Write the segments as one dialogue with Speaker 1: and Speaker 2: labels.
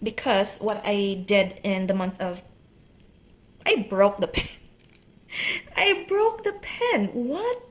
Speaker 1: because what I did in the month of... I broke the pen. I broke the pen. What?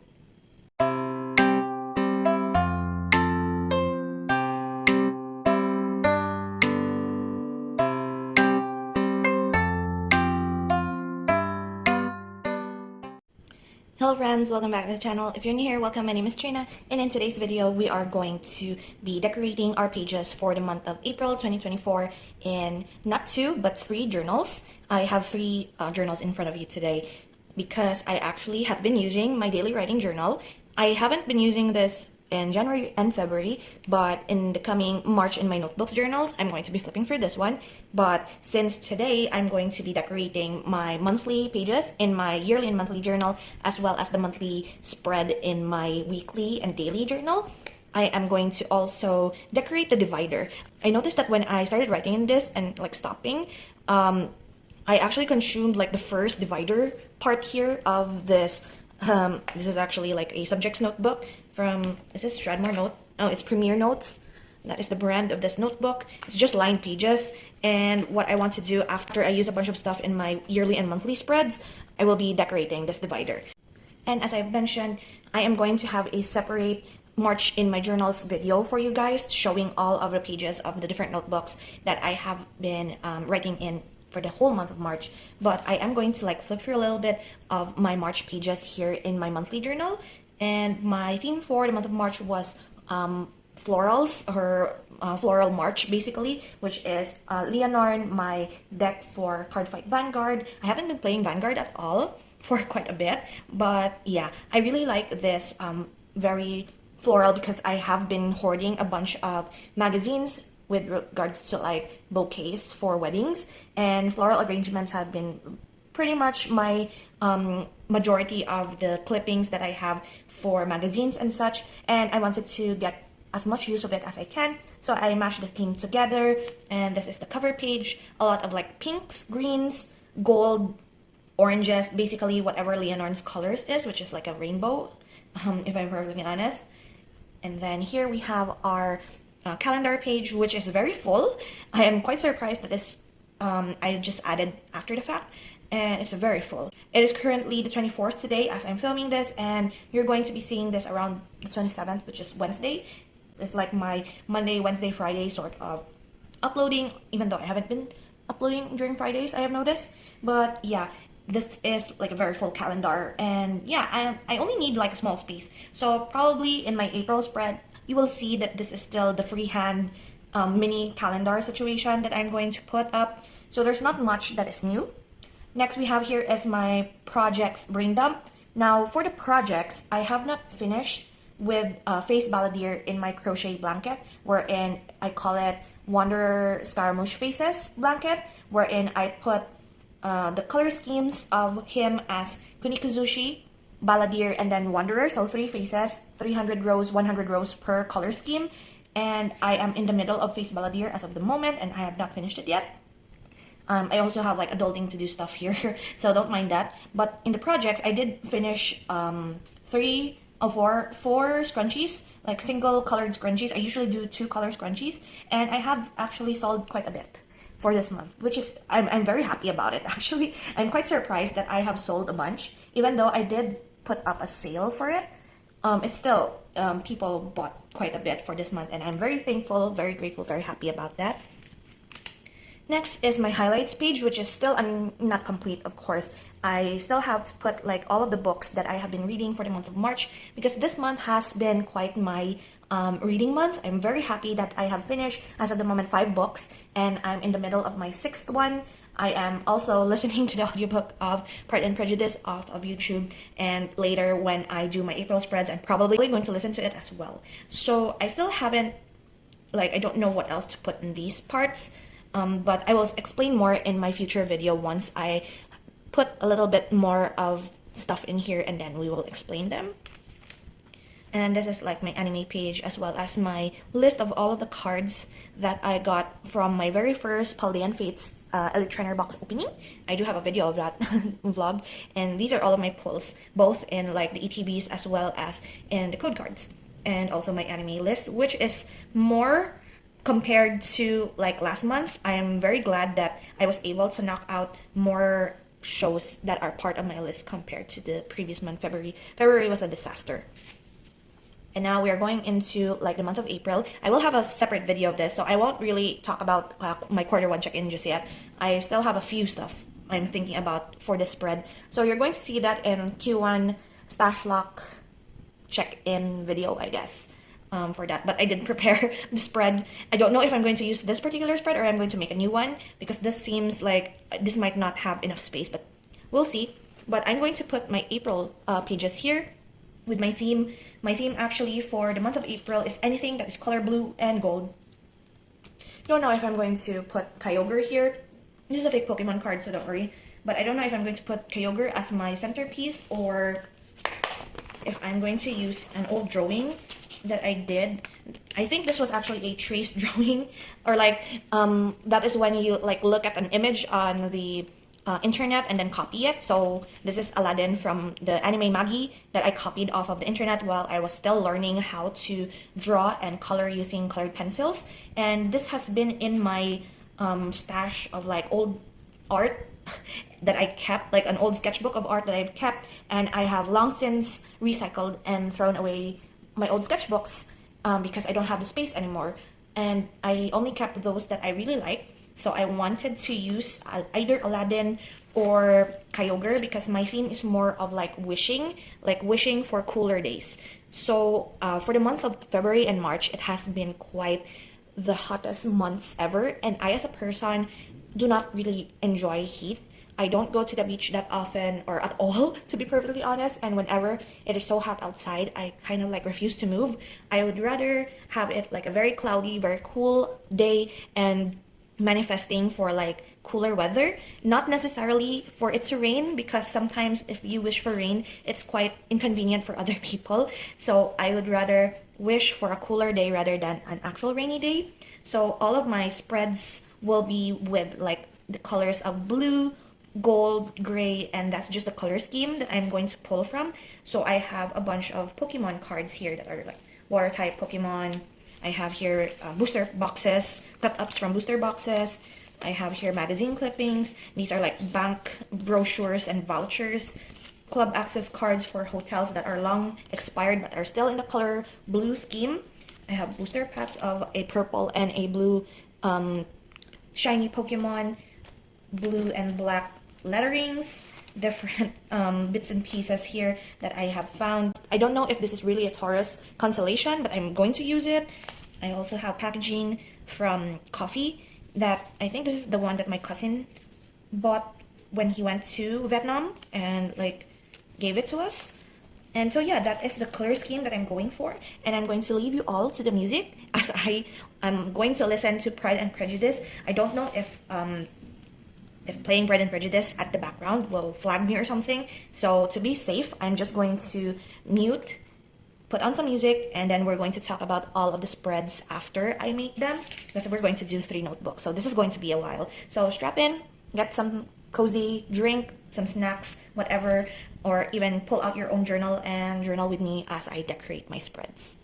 Speaker 1: Hello friends, welcome back to the channel. If you're new here, welcome. My name is Trina, and in today's video we are going to be decorating our pages for the month of April 2024 in not 2 but 3 journals. I have 3 journals in front of you today because I actually have been using my daily writing journal. I haven't been using this in January and February, but in the coming March in my notebooks journals, I'm going to be flipping for this one. But since today, I'm going to be decorating my monthly pages in my yearly and monthly journal, as well as the monthly spread in my weekly and daily journal, I am going to also decorate the divider. I noticed that when I started writing in this and like stopping, I actually consumed like the first divider part here of this. This is actually like a subjects notebook from, is this Stradmore Note? Oh, it's Premier Notes. That is the brand of this notebook. It's just lined pages. And what I want to do after I use a bunch of stuff in my yearly and monthly spreads, I will be decorating this divider. And as I've mentioned, I am going to have a separate March in my journals video for you guys, showing all of the pages of the different notebooks that I have been writing in for the whole month of March. But I am going to like flip through a little bit of my March pages here in my monthly journal. And my theme for the month of March was florals, or floral March basically, which is Leonarn, my deck for Cardfight Vanguard. I haven't been playing Vanguard at all for quite a bit, but yeah, I really like this very floral because I have been hoarding a bunch of magazines with regards to like bouquets for weddings, and floral arrangements have been pretty much my majority of the clippings that I have for magazines and such, and I wanted to get as much use of it as I can, so I mashed the theme together. And this is the cover page, a lot of like pinks, greens, gold, oranges, basically whatever Leonarn's colors is, which is like a rainbow, if I'm perfectly honest. And then here we have our calendar page, which is very full. I am quite surprised that this I just added after the fact, and it's very full. It is currently the 24th today as I'm filming this, and you're going to be seeing this around the 27th, which is Wednesday. It's like my Monday, Wednesday, Friday sort of uploading, even though I haven't been uploading during Fridays, I have noticed. But yeah, this is like a very full calendar, and yeah, I only need like a small space. So probably in my April spread, you will see that this is still the freehand mini calendar situation that I'm going to put up. So there's not much that is new. Next we have here is my projects brain dump. Now for the projects, I have not finished with Face Balladeer in my crochet blanket, wherein I call it Wanderer Scaramouche Faces blanket, wherein I put the color schemes of him as Kunikuzushi, Balladeer, and then Wanderer, so 3 faces, 300 rows, 100 rows per color scheme. And I am in the middle of Face Balladeer as of the moment, and I have not finished it yet. I also have like adulting to do stuff here, so don't mind that. But in the projects, I did finish 4 scrunchies, like single colored scrunchies. I usually do 2 color scrunchies, and I have actually sold quite a bit for this month, which is, I'm very happy about it actually. I'm quite surprised that I have sold a bunch, even though I did put up a sale for it. It's still, people bought quite a bit for this month, and I'm very thankful, very grateful, very happy about that. Next is my highlights page, which is still not complete, of course. I still have to put like all of the books that I have been reading for the month of March, because this month has been quite my reading month. I'm very happy that I have finished, as of the moment, 5 books, and I'm in the middle of my 6th one. I am also listening to the audiobook of Pride and Prejudice off of YouTube, and later when I do my April spreads, I'm probably going to listen to it as well. So I still haven't, like, I don't know what else to put in these parts, but I will explain more in my future video once I put a little bit more of stuff in here, and then we will explain them. And this is like my anime page, as well as my list of all of the cards that I got from my very first Paldean Fates Elite Trainer box opening. I do have a video of that vlog, and these are all of my pulls, both in like the ETBs as well as in the code cards, and also my anime list, which is more compared to like last month, I am very glad that I was able to knock out more shows that are part of my list compared to the previous month, February. February was a disaster. And now we are going into like the month of April. I will have a separate video of this, so I won't really talk about my quarter one check-in just yet. I still have a few stuff I'm thinking about for this spread. So you're going to see that in Q1 Stash Lock check-in video, I guess, for that. But I didn't prepare the spread. I don't know if I'm going to use this particular spread or I'm going to make a new one, because this seems like this might not have enough space, but we'll see. But I'm going to put my April pages here with my theme. My theme actually for the month of April is anything that is color blue and gold. Don't know if I'm going to put Kyogre here. This is a fake Pokemon card, so don't worry. But I don't know if I'm going to put Kyogre as my centerpiece or if I'm going to use an old drawing that I did. I think this was actually a trace drawing, or like that is when you like look at an image on the internet and then copy it. So this is Aladdin from the anime Magi that I copied off of the internet while I was still learning how to draw and color using colored pencils. And this has been in my stash of like old art that I kept, like an old sketchbook of art that I've kept, and I have long since recycled and thrown away my old sketchbooks because I don't have the space anymore, and I only kept those that I really like. So I wanted to use either Aladdin or Kyogre because my theme is more of like wishing for cooler days. So for the month of February and March, it has been quite the hottest months ever, and I as a person do not really enjoy heat. I don't go to the beach that often or at all, to be perfectly honest, and whenever it is so hot outside, I kind of like refuse to move. I would rather have it like a very cloudy, very cool day and manifesting for like cooler weather, not necessarily for it to rain, because sometimes if you wish for rain, it's quite inconvenient for other people. So I would rather wish for a cooler day rather than an actual rainy day. So all of my spreads will be with like the colors of blue, gold, gray, and that's just the color scheme that I'm going to pull from. So I have a bunch of Pokemon cards here that are like water type Pokemon. I have here booster boxes, cut-ups from booster boxes. I have here magazine clippings. These are like bank brochures and vouchers. Club access cards for hotels that are long expired but are still in the color blue scheme. I have booster packs of a purple and a blue shiny Pokemon, blue and black letterings, different bits and pieces here that I have found. I don't know if this is really a Taurus constellation, but I'm going to use it. I also have packaging from coffee that I think this is the one that my cousin bought when he went to Vietnam and like gave it to us. And so yeah, that is the color scheme that I'm going for, and I'm going to leave you all to the music as I am going to listen to Pride and Prejudice. I don't know if playing Pride and Prejudice at the background will flag me or something. So to be safe, I'm just going to mute, put on some music, and then we're going to talk about all of the spreads after I make them, because we're going to do 3 notebooks. So this is going to be a while. So strap in, get some cozy drink, some snacks, whatever, or even pull out your own journal and journal with me as I decorate my spreads.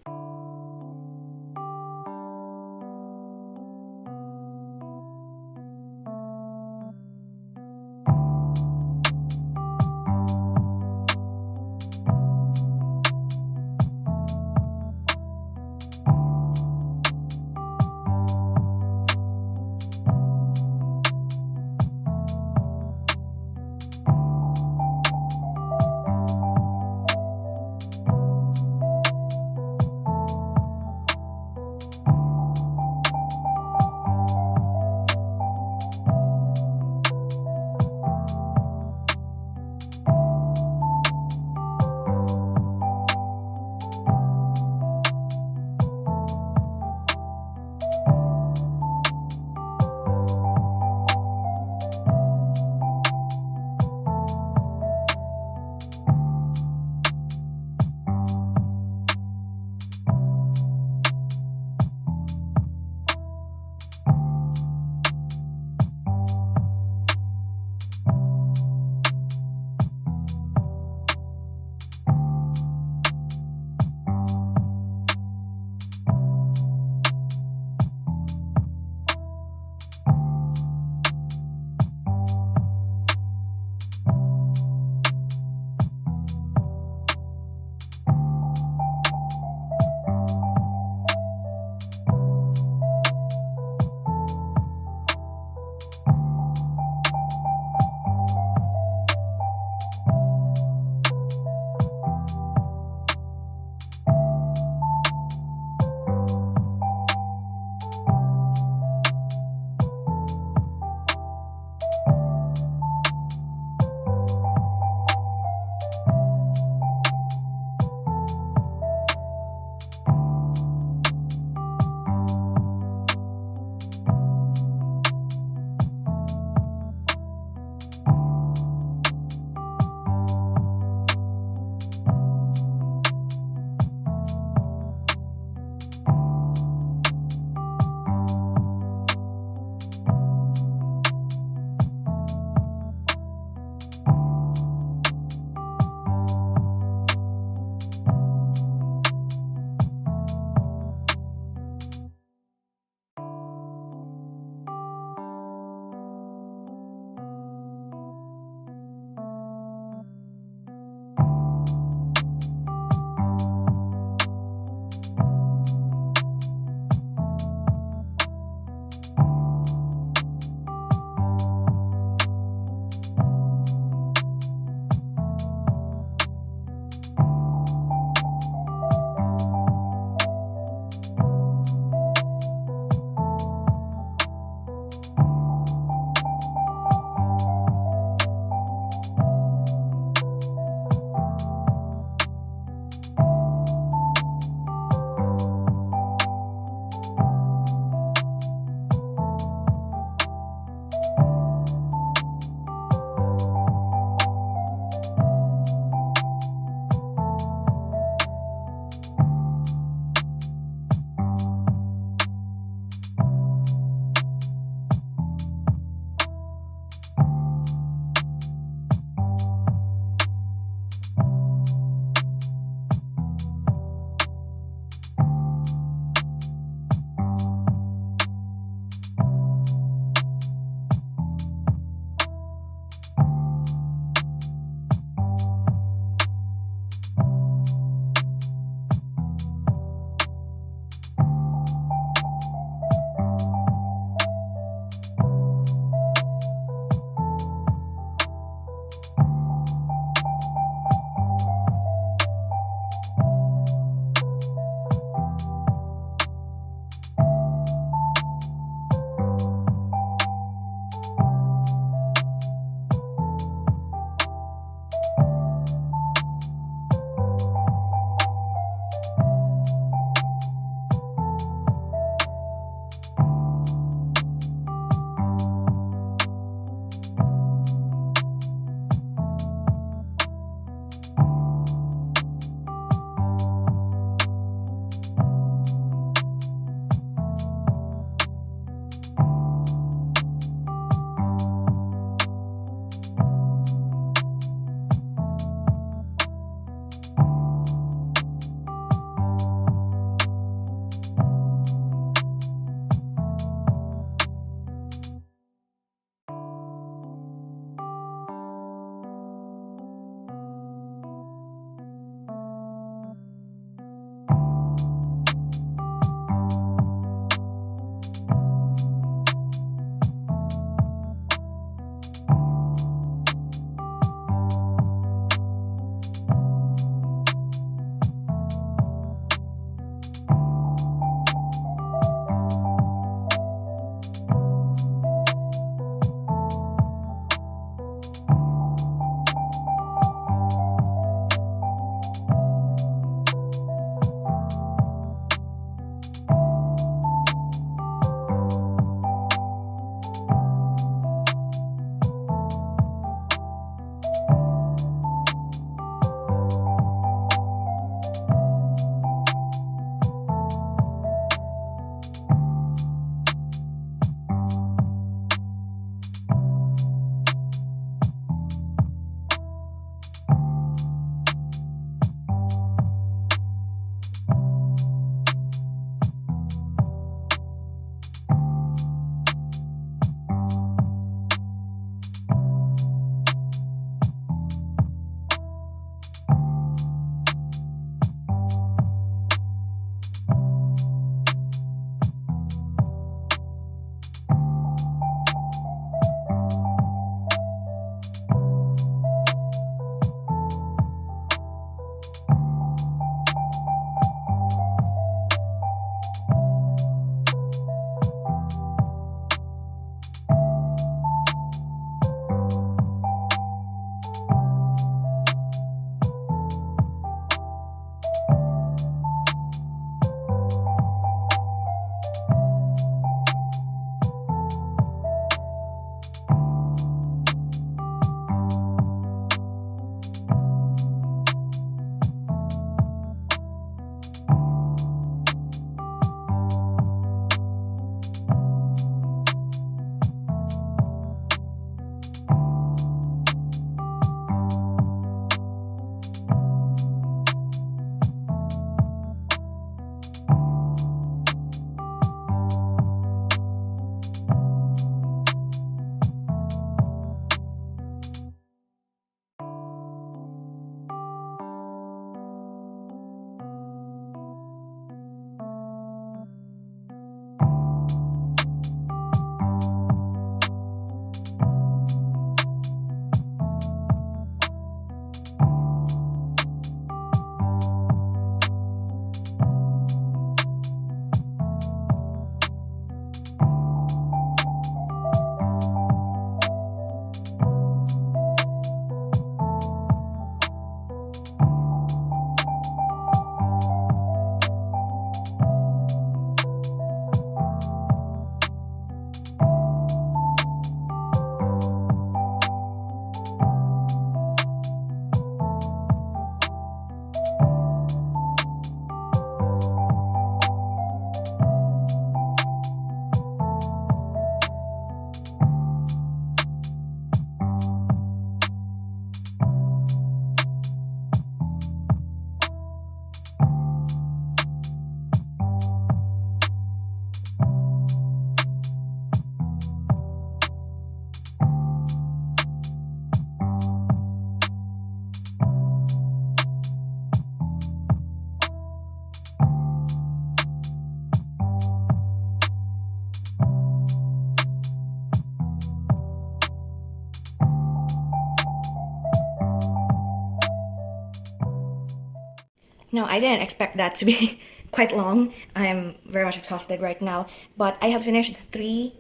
Speaker 1: No, I didn't expect that to be quite long. I'm very much exhausted right now, but I have finished three,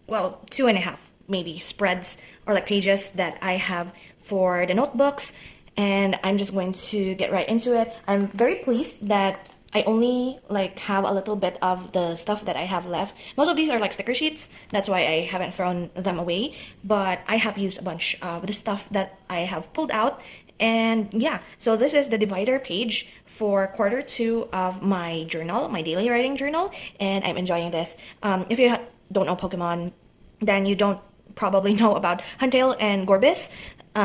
Speaker 1: well, two and a half maybe spreads or like pages that I have for the notebooks, and I'm just going to get right into it. I'm very pleased that I only like have a little bit of the stuff that I have left. Most of these are like sticker sheets, that's why I haven't thrown them away, but I have used a bunch of the stuff that I have pulled out. And yeah, so this is the divider page for quarter two of my journal, my daily writing journal, and I'm enjoying this. If you don't know Pokemon, then you don't probably know about Huntail and Gorbis.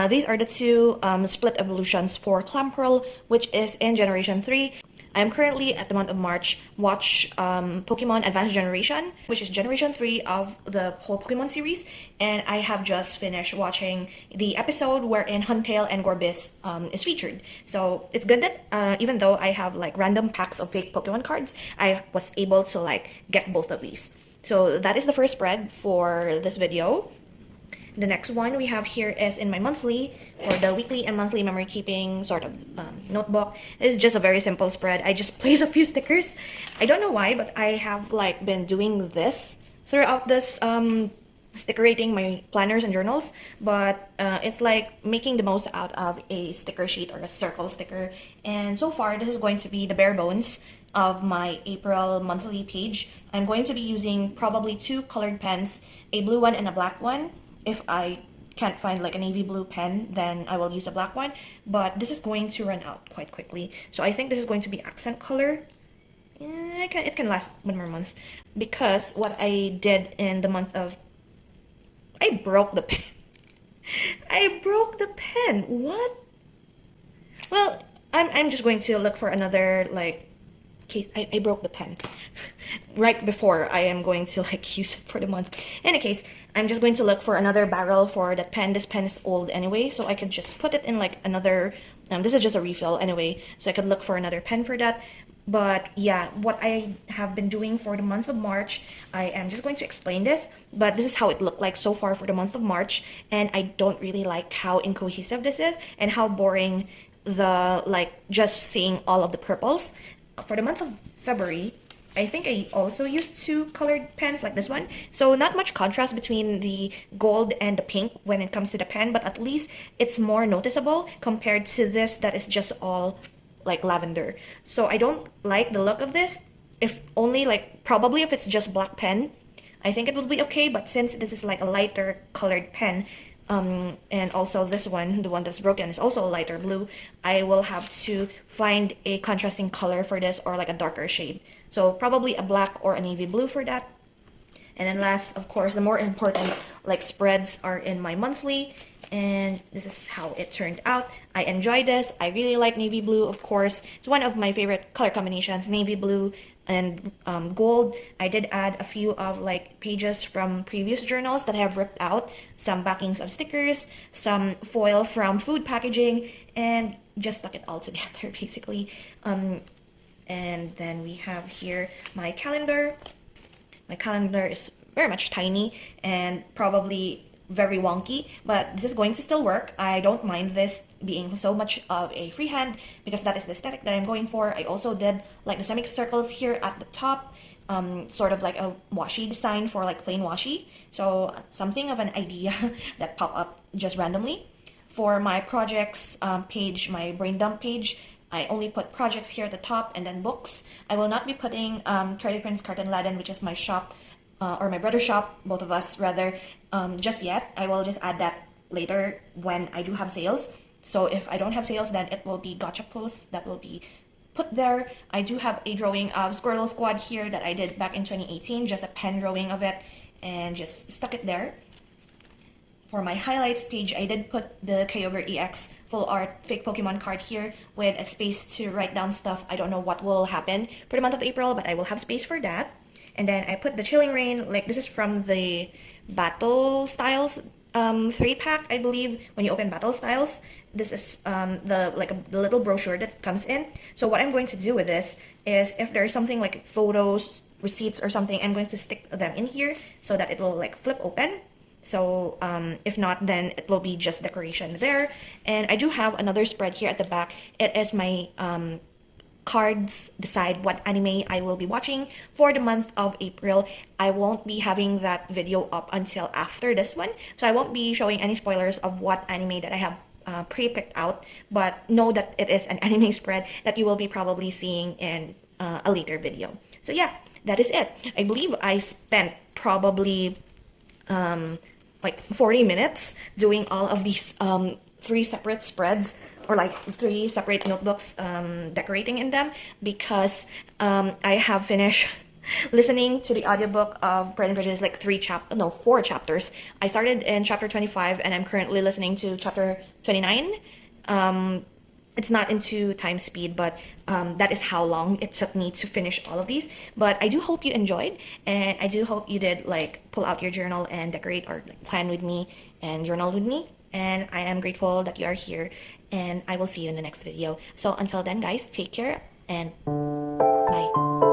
Speaker 1: These are the two split evolutions for Clamperl, which is in Generation 3. I'm currently at the month of March watch Pokemon Advanced Generation, which is Generation 3 of the whole Pokemon series, and I have just finished watching the episode wherein Huntail and Gorbis is featured. So it's good that even though I have like random packs of fake Pokemon cards, I was able to like get both of these. So that is the first spread for this video. The next one we have here is in my monthly, or the weekly and monthly memory keeping sort of notebook. It's just a very simple spread. I just place a few stickers. I don't know why, but I have like been doing this throughout this stickerating my planners and journals, but it's like making the most out of a sticker sheet or a circle sticker. And so far, this is going to be the bare bones of my April monthly page. I'm going to be using probably two colored pens, a blue one and a black one. If I can't find like a navy blue pen, then I will use a black one, but this is going to run out quite quickly. So I think this is going to be accent color. It can last one more month, because what I did in the month of, I broke the pen. I broke the pen. What? Well, I'm just going to look for another like case. I broke the pen right before I am going to like use it for the month. In any case, I'm just going to look for another barrel for that pen. This pen is old anyway, so I could just put it in like another, this is just a refill anyway, so I could look for another pen for that. But yeah, what I have been doing for the month of March, I am just going to explain this, but this is how it looked like so far for the month of March, and I don't really like how incohesive this is and how boring the like just seeing all of the purples. For the month of February, I think I also used two colored pens like this one. So not much contrast between the gold and the pink when it comes to the pen, but at least it's more noticeable compared to this that is just all like lavender. So I don't like the look of this. If only like, probably if it's just black pen, I think it would be okay, but since this is like a lighter colored pen, and also this one, the one that's broken, is also a lighter blue, I will have to find a contrasting color for this, or like a darker shade. So probably a black or a navy blue for that. And then last, of course, the more important like spreads are in my monthly, and this is how it turned out. I enjoy this. I really like navy blue, of course. It's one of my favorite color combinations, navy blue and gold. I did add a few of like pages from previous journals that I have ripped out, some backings of stickers, some foil from food packaging, and just stuck it all together basically. And then we have here my calendar. My calendar is very much tiny and probably very wonky, but this is going to still work. I don't mind this being so much of a freehand because that is the aesthetic that I'm going for. I also did like the semicircles here at the top, sort of like a washi design for like plain washi. So something of an idea that popped up just randomly. For my projects page, my brain dump page, I only put projects here at the top and then books. I will not be putting KREIDEPRINZ KARTENLADEN, which is my shop, or my brother's shop, both of us rather, just yet. I will just add that later when I do have sales. So if I don't have sales, then it will be gotcha pulls that will be put there. I do have a drawing of Squirrel Squad here that I did back in 2018, just a pen drawing of it, and just stuck it there. For my highlights page, I did put the Kyogre EX full art fake Pokemon card here with a space to write down stuff. I don't know what will happen for the month of April, but I will have space for that. And then I put the Chilling Rain, like this is from the Battle Styles 3-pack, I believe. When you open Battle Styles, this is the little brochure that comes in. So what I'm going to do with this is, if there's something like photos, receipts or something, I'm going to stick them in here so that it will like flip open. So if not, then it will be just decoration there. And I do have another spread here at the back. It is my cards decide what anime I will be watching for the month of April. I won't be having that video up until after this one, so I won't be showing any spoilers of what anime that I have pre-picked out, but know that it is an anime spread that you will be probably seeing in a later video. So yeah, that is it. I believe I spent probably like 40 minutes doing all of these 3 separate spreads, or like 3 separate notebooks, decorating in them, because I have finished listening to the audiobook of Pride and Prejudice, like 4 chapters. I started in chapter 25 and I'm currently listening to chapter 29. It's not into time speed, but that is how long it took me to finish all of these. But I do hope you enjoyed, and I do hope you did like pull out your journal and decorate, or like plan with me and journal with me. And I am grateful that you are here, and I will see you in the next video. So until then, guys, take care and bye.